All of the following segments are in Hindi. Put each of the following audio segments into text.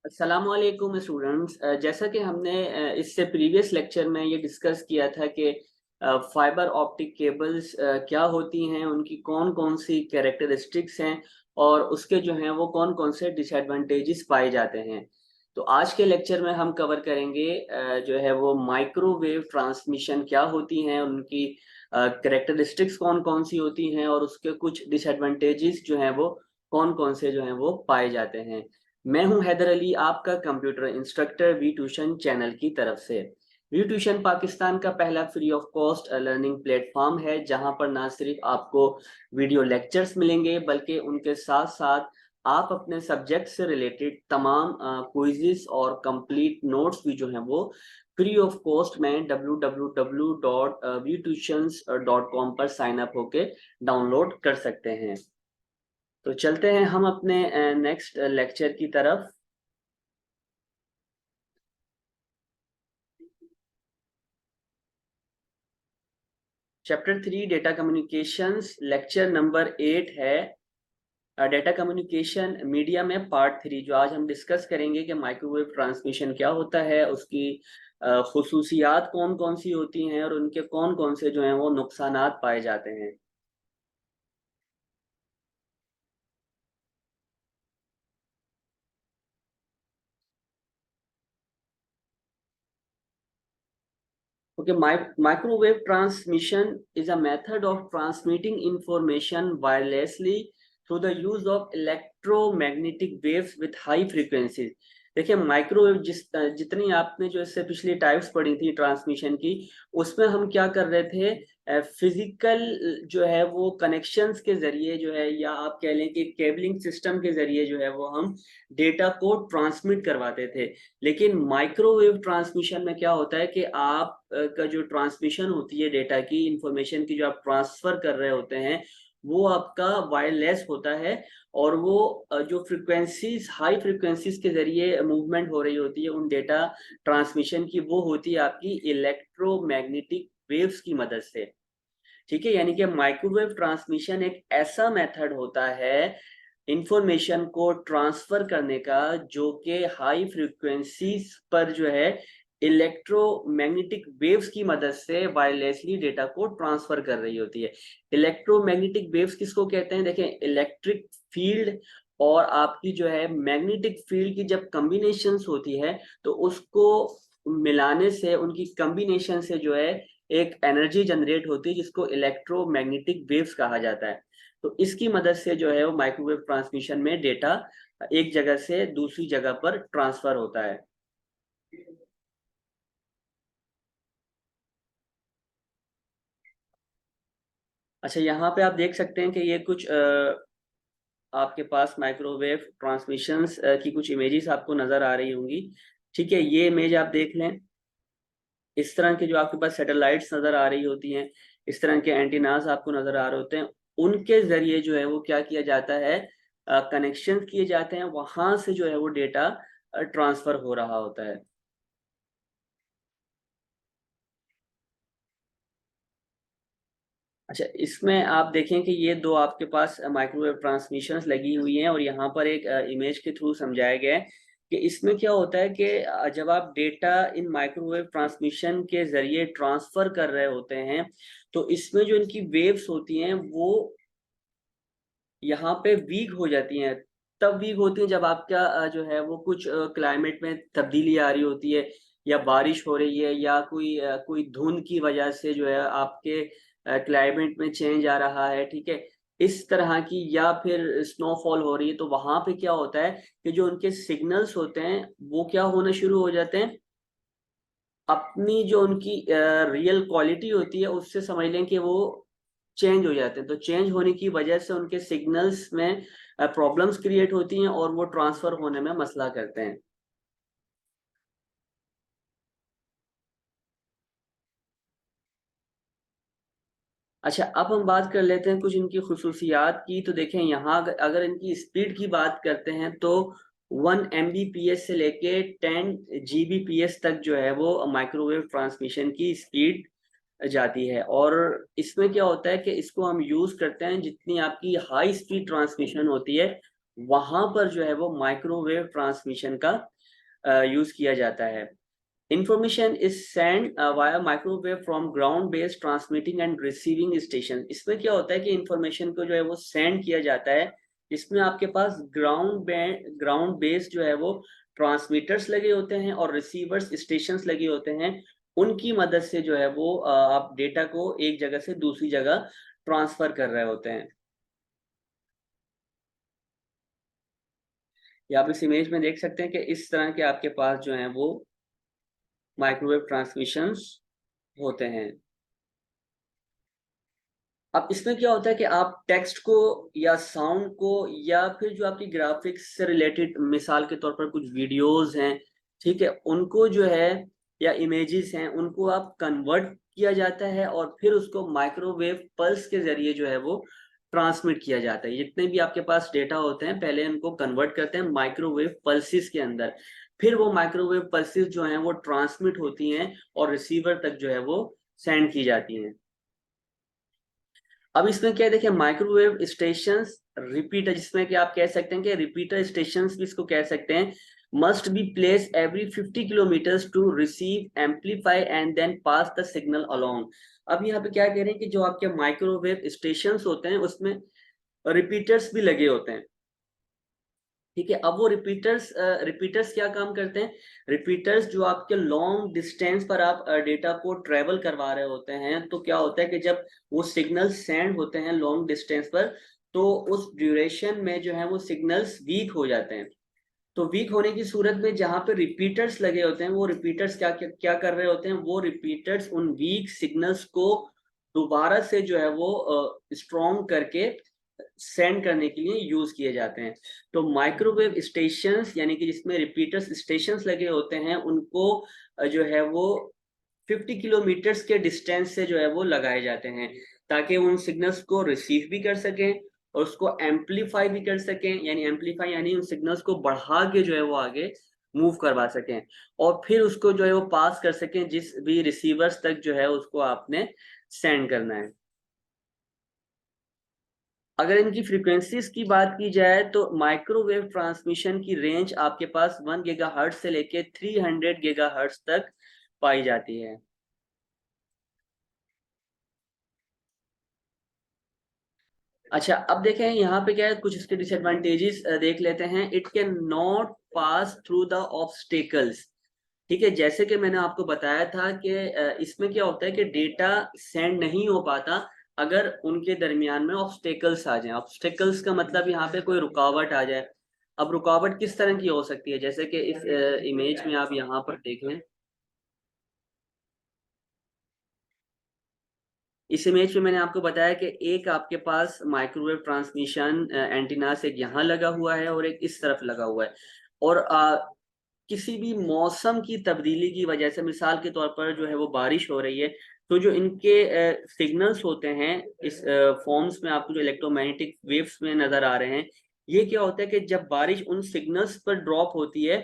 अस्सलाम वालेकुम स्टूडेंट्स। जैसा कि हमने इससे प्रीवियस लेक्चर में ये डिस्कस किया था कि फाइबर ऑप्टिक केबल्स क्या होती हैं, उनकी कौन कौन सी कैरेक्टरिस्टिक्स हैं और उसके जो हैं वो कौन कौन से डिसएडवांटेजेस पाए जाते हैं। तो आज के लेक्चर में हम कवर करेंगे जो है वो माइक्रोवेव ट्रांसमिशन क्या होती हैं, उनकी कैरेक्टरिस्टिक्स कौन कौन सी होती हैं और उसके कुछ डिसएडवांटेजेस जो हैं वो कौन कौन से जो हैं वो पाए जाते हैं। मैं हूं हैदर अली, आपका computer instructor V tuition channel की तरफ से। वी ट्यूशन पाकिस्तान का पहला free of cost learning platform है, जहां पर ना सिर्फ आपको वीडियो लेक्चर्स मिलेंगे बल्कि उनके साथ साथ आप अपने सब्जेक्ट से रिलेटेड तमाम क्विज़ेस और कंप्लीट नोट्स भी जो हैं वो फ्री ऑफ कॉस्ट में www.vtuitions.com पर साइन अप होके डाउनलोड कर सकते हैं। तो चलते हैं हम अपने नेक्स्ट लेक्चर की तरफ। Chapter 3 data communications, lecture number 8 है डेटा कम्युनिकेशन मीडिया में पार्ट 3। जो आज हम डिस्कस करेंगे कि माइक्रोवेव ट्रांसमिशन क्या होता है, उसकी खुसूसियात कौन कौन सी होती हैं और उनके कौन कौन से जो हैं वो नुकसानात पाए जाते हैं। Okay, microwave transmission is a method of transmitting information wirelessly through the use of electromagnetic waves with high frequencies। देखिए, माइक्रोवेव जितनी आपने जो इससे पिछली टाइप्स पढ़ी थी ट्रांसमिशन की, उसमें हम क्या कर रहे थे, फिजिकल जो है वो कनेक्शंस के जरिए जो है, या आप कह लें कि केबलिंग सिस्टम के जरिए जो है वो हम डेटा को ट्रांसमिट करवाते थे। लेकिन माइक्रोवेव ट्रांसमिशन में क्या होता है कि आप का जो ट्रांसमिशन होती है डेटा की, इंफॉर्मेशन की जो आप ट्रांसफर कर रहे होते हैं, वो आपका वायरलेस होता है। और वो जो फ्रिक्वेंसीज, हाई फ्रिक्वेंसीज के जरिए मूवमेंट हो रही होती है उन डेटा ट्रांसमिशन की, वो होती है आपकी इलेक्ट्रोमैग्नेटिक वेव्स की मदद से। ठीक है, यानी कि माइक्रोवेव ट्रांसमिशन एक ऐसा मेथड होता है इंफॉर्मेशन को ट्रांसफर करने का, जो कि हाई फ्रीक्वेंसीज पर जो है इलेक्ट्रोमैग्नेटिक वेव्स की मदद से वायरलेसली डेटा को ट्रांसफर कर रही होती है। इलेक्ट्रोमैग्नेटिक वेव्स किसको कहते हैं? देखें, इलेक्ट्रिक फील्ड और आपकी जो है मैग्नेटिक फील्ड की जब कॉम्बिनेशंस होती है, तो उसको मिलाने से, उनकी कॉम्बिनेशन से जो है एक एनर्जी जनरेट होती है, जिसको इलेक्ट्रोमैग्नेटिक वेव्स कहा जाता है। तो इसकी मदद से जो है वो माइक्रोवेव ट्रांसमिशन में डेटा एक जगह से दूसरी जगह पर ट्रांसफर होता है। अच्छा, यहाँ पे आप देख सकते हैं कि ये कुछ आपके पास माइक्रोवेव ट्रांसमिशंस की कुछ इमेजेस आपको नजर आ रही होंगी। ठीक है, ये इमेज आप देख लें। इस तरह के जो आपके पास सैटेलाइट्स नजर आ रही होती हैं, इस तरह के एंटीनास आपको नजर आ रहे होते हैं, उनके जरिए जो है वो क्या किया जाता है, कनेक्शन किए जाते हैं, वहां से जो है वो डेटा ट्रांसफर हो रहा होता है। अच्छा, इसमें आप देखें कि ये दो आपके पास माइक्रोवेव ट्रांसमिशंस लगी हुई हैं और यहाँ पर एक इमेज के थ्रू समझाया गया है कि इसमें क्या होता है कि जब आप डेटा इन माइक्रोवेव ट्रांसमिशन के जरिए ट्रांसफर कर रहे होते हैं, तो इसमें जो इनकी वेव्स होती हैं वो यहाँ पे वीक हो जाती हैं। तब वीक होती हैं जब आपका जो है वो कुछ क्लाइमेट में तब्दीली आ रही होती है, या बारिश हो रही है, या कोई धुंध की वजह से जो है आपके क्लाइमेट में चेंज आ रहा है। ठीक है, इस तरह की, या फिर स्नोफॉल हो रही है, तो वहां पे क्या होता है कि जो उनके सिग्नल्स होते हैं वो क्या होना शुरू हो जाते हैं, अपनी जो उनकी रियल क्वालिटी होती है उससे समझ लें कि वो चेंज हो जाते हैं। तो चेंज होने की वजह से उनके सिग्नल्स में प्रॉब्लम्स क्रिएट होती हैं और वो ट्रांसफर होने में मसला करते हैं। अच्छा, अब हम बात कर लेते हैं कुछ इनकी खुसूसियात की। तो देखें, यहाँ अगर इनकी स्पीड की बात करते हैं तो 1 Mbps से लेके 10 Gbps तक जो है वो माइक्रोवेव ट्रांसमिशन की स्पीड जाती है। और इसमें क्या होता है कि इसको हम यूज करते हैं, जितनी आपकी हाई स्पीड ट्रांसमिशन होती है वहां पर जो है वो माइक्रोवेव ट्रांसमिशन का यूज किया जाता है। Information is sent via microwave from ground based transmitting and receiving station। इसमें क्या होता है कि इंफॉर्मेशन को जो है वो सेंड किया जाता है, इसमें आपके पास ग्राउंड बेस्ड जो है वो ट्रांसमीटर्स लगे होते हैं और रिसीवर्स स्टेशंस लगे होते हैं। उनकी मदद से जो है वो आप डेटा को एक जगह से दूसरी जगह ट्रांसफर कर रहे होते हैं। या आप इस इमेज में देख सकते हैं कि इस तरह के आपके पास जो है वो माइक्रोवेव ट्रांसमिशंस होते हैं। अब इसमें क्या होता है कि आप टेक्स्ट को या साउंड को या फिर जो आपकी ग्राफिक्स से रिलेटेड, मिसाल के तौर पर कुछ वीडियोस हैं, ठीक है, उनको जो है या इमेजेस हैं, उनको आप कन्वर्ट किया जाता है और फिर उसको माइक्रोवेव पल्स के जरिए जो है वो ट्रांसमिट किया जाता है। जितने भी आपके पास डेटा होते हैं पहले उनको कन्वर्ट करते हैं माइक्रोवेव पल्सेस के अंदर, फिर वो माइक्रोवेव पल्सेस जो हैं वो ट्रांसमिट होती हैं और रिसीवर तक जो है वो सेंड की जाती हैं। अब इसमें क्या है, देखिए माइक्रोवेव स्टेशंस रिपीटर, जिसमें कि आप कह सकते हैं कि रिपीटर स्टेशंस भी इसको कह सकते हैं, must be place every 50 kilometres to receive amplify and then pass the signal along. अब यहाँ पे क्या कह रहे हैं कि जो आपके माइक्रोवेव स्टेशंस होते हैं उसमें रिपीटर्स भी लगे होते हैं, ठीक है। अब वो रिपीटर्स क्या काम करते हैं, रिपीटर्स जो आपके लॉन्ग डिस्टेंस पर आप डेटा को ट्रेवल करवा रहे होते हैं, तो क्या होता है कि जब वो सिग्नल सेंड होते हैं लॉन्ग डिस्टेंस पर, तो उस ड्यूरेशन में जो है वो सिग्नल्स वीक हो जाते हैं। तो वीक होने की सूरत में जहां पे रिपीटर्स लगे होते हैं, वो रिपीटर्स क्या क्या, क्या कर रहे होते हैं, वो रिपीटर्स उन वीक सिग्नल्स को दोबारा से जो है वो स्ट्रॉन्ग करके सेंड करने के लिए यूज किए जाते हैं। तो माइक्रोवेव स्टेशंस यानी कि जिसमें रिपीटर्स स्टेशंस लगे होते हैं, उनको जो है वो 50 किलोमीटर्स के डिस्टेंस से जो है वो लगाए जाते हैं, ताकि उन सिग्नल्स को रिसीव भी कर सकें और उसको एम्पलीफाई भी कर सकें, यानी एम्पलीफाई यानी उन सिग्नल्स को बढ़ा के जो है वो आगे मूव करवा सकें और फिर उसको जो है वो पास कर सकें जिस भी रिसीवर्स तक जो है उसको आपने सेंड करना है। अगर इनकी फ्रीक्वेंसीज की बात की जाए तो माइक्रोवेव ट्रांसमिशन की रेंज आपके पास 1 गीगाहर्ट्ज से लेके 300 गीगाहर्ट्ज तक पाई जाती है। अच्छा, अब देखें यहाँ पे क्या है, कुछ इसके डिसएडवांटेजेस देख लेते हैं। It can not pass through the obstacles, ठीक है। जैसे कि मैंने आपको बताया था कि इसमें क्या होता है कि डेटा सेंड नहीं हो पाता अगर उनके दरमियान में ऑब्स्टेकल्स आ जाएं। ऑब्स्टेकल्स का मतलब यहाँ पे कोई रुकावट आ जाए। अब रुकावट किस तरह की हो सकती है, जैसे कि इस इमेज में आप यहाँ पर देख लें, इस इमेज में मैंने आपको बताया कि एक आपके पास माइक्रोवेव ट्रांसमिशन एंटीनास एक यहाँ लगा हुआ है और एक इस तरफ लगा हुआ है। और किसी भी मौसम की तब्दीली की वजह से, मिसाल के तौर पर जो है वो बारिश हो रही है, तो जो इनके सिग्नल्स होते हैं इस फॉर्म्स में आपको जो इलेक्ट्रोमैग्नेटिक वेव्स में नजर आ रहे हैं, ये क्या होता है कि जब बारिश उन सिग्नल्स पर ड्रॉप होती है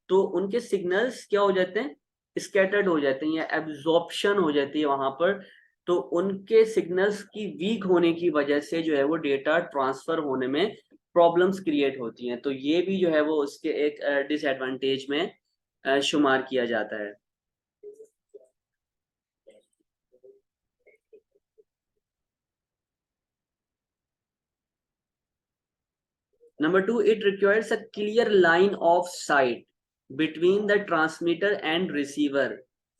तो उनके सिग्नल्स क्या हो जाते हैं, स्कैटर्ड हो जाते हैं या एब्जॉर्प्शन हो जाती है वहां पर। तो उनके सिग्नल्स की वीक होने की वजह से जो है वो डेटा ट्रांसफर होने में प्रॉब्लम्स क्रिएट होती हैं। तो ये भी जो है वो उसके एक डिसएडवांटेज में शुमार किया जाता है। Number two, it requires a clear line of sight between the transmitter and receiver,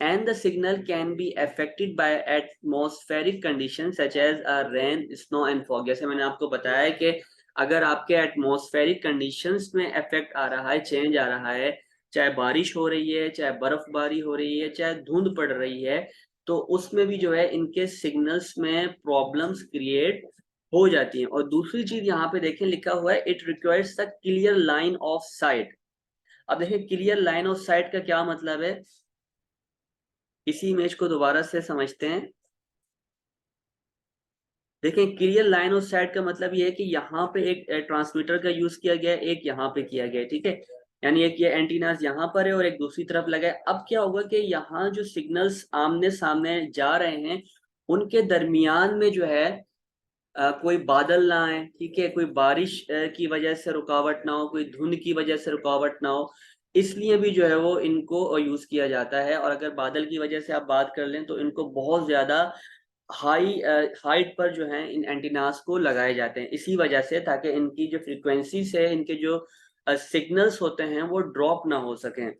and the signal can be affected by atmospheric conditions such as rain, snow and fog। जैसे मैंने आपको बताया कि अगर आपके एटमॉस्फेरिक कंडीशंस में इफेक्ट आ रहा है, चेंज आ रहा है, चाहे बारिश हो रही है, चाहे बर्फबारी हो रही है, चाहे धुंध पड़ रही है, तो उसमें भी जो है इनके सिग्नल्स में प्रॉब्लम्स क्रिएट हो जाती हैं। और दूसरी चीज यहाँ पे देखें लिखा हुआ है, it requires a clear line of site. अब देखें क्लियर लाइन ऑफ साइट का क्या मतलब है, इसी इमेज को दोबारा से समझते हैं। देखें क्लियर लाइन ऑफ साइट का मतलब ये है कि यहाँ पे एक ट्रांसमीटर का यूज किया गया है, एक यहाँ पे किया गया है, ठीक है। यानी एक ये एंटीनास यहाँ पर है और एक दूसरी तरफ लगा है। अब क्या होगा कि यहाँ जो सिग्नल्स आमने सामने जा रहे हैं, उनके दरमियान में जो है कोई बादल ना आए, ठीक है, कोई बारिश की वजह से रुकावट ना हो, कोई धुंध की वजह से रुकावट ना हो, इसलिए भी जो है वो इनको यूज किया जाता है। और अगर बादल की वजह से आप बात कर लें तो इनको बहुत ज्यादा हाई हाइट पर जो है इन एंटीनास को लगाए जाते हैं इसी वजह से, ताकि इनकी जो फ्रीक्वेंसीज है, इनके जो सिग्नल्स होते हैं वो ड्रॉप ना हो सकें।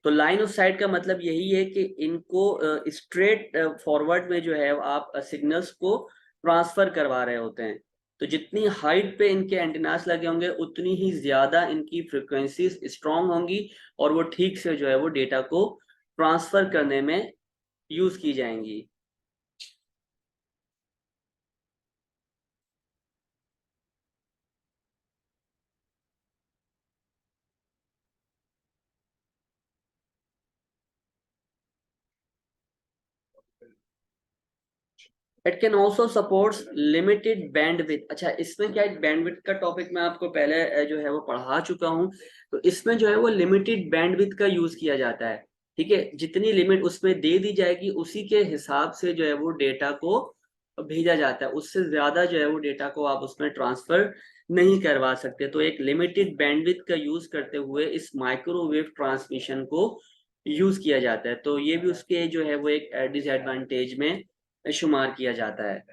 तो लाइन ऑफ साइट का मतलब यही है कि इनको स्ट्रेट फॉरवर्ड में जो है आप सिग्नल्स को ट्रांसफर करवा रहे होते हैं। तो जितनी हाइट पे इनके एंटीनास लगे होंगे उतनी ही ज्यादा इनकी फ्रीक्वेंसीज स्ट्रांग होंगी और वो ठीक से जो है वो डेटा को ट्रांसफर करने में यूज की जाएंगी। It can also supports limited bandwidth. अच्छा, इसमें क्या है, बैंडविड्थ का टॉपिक मैं आपको पहले जो है वो पढ़ा चुका हूँ। तो इसमें जो है वो लिमिटेड बैंडविड्थ का यूज किया जाता है। ठीक है, जितनी लिमिट उसमें दे दी जाएगी उसी के हिसाब से जो है वो डेटा को भेजा जाता है। उससे ज्यादा जो है वो डेटा को आप उसमें ट्रांसफर नहीं करवा सकते। तो एक लिमिटेड बैंडविड्थ का यूज करते हुए इस माइक्रोवेव ट्रांसमिशन को यूज किया जाता है। तो ये भी उसके जो है वो एक डिसएडवांटेज में शुमार किया जाता है।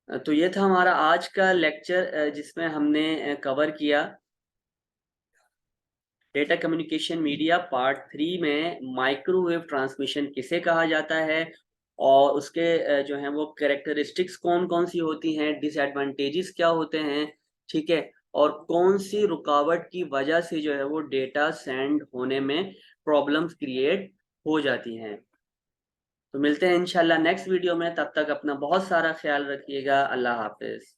तो ये था हमारा आज का लेक्चर जिसमें हमने कवर किया डेटा कम्युनिकेशन मीडिया पार्ट 3 में माइक्रोवेव ट्रांसमिशन किसे कहा जाता है, और उसके जो है वो कैरेक्टरिस्टिक्स कौन कौन सी होती हैं, डिसएडवांटेजेस क्या होते हैं। ठीक है, और कौन सी रुकावट की वजह से जो है वो डेटा सेंड होने में प्रॉब्लम्स क्रिएट हो जाती हैं। तो मिलते हैं इंशाल्लाह नेक्स्ट वीडियो में, तब तक अपना बहुत सारा ख्याल रखिएगा। अल्लाह हाफिज।